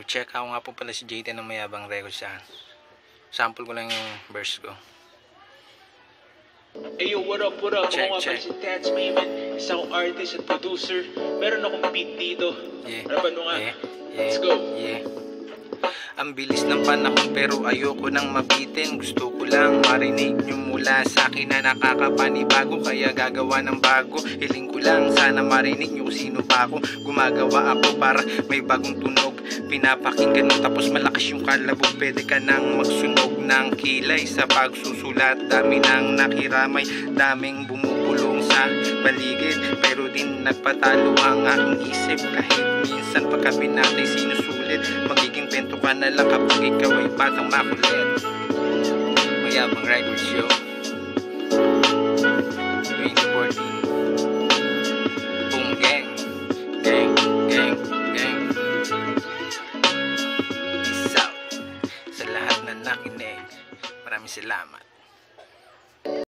check ako nga po pala si JT ng Mayabang Records yan. Sample ko lang yung verse ko. Hey yo, what up? Check, Ako nga pala si Tats Mayman, isang artist at producer. Meron akong beat dito. Yeah. Ano ba nung nga? Yeah. Let's go. Yeah. Ang bilis ng panahon pero ayoko nang mabitin. Gusto ko lang marinig nyo mula sa akin na nakakapanibago. Kaya gagawa ng bago. Hiling ko lang sana marinig nyo kung sino pa ako. Gumagawa ako para may bagong tunog. Pinapakinggan mo tapos malakas yung kalabog. Pwede ka nang magsunog ng kilay sa pagsusulat. Dami nang nakiramay, daming bumubulong sa paligid. Pero din nagpatalo ang aking isip. Kahit minsan pagka pinatay sinusulit, magiging bento ka na lang kapag ikaw ay batang makulit. Mayabang Records Show 2014. Boom gang. Gang, gang, gang. Peace out sa lahat na nakinig. Maraming salamat.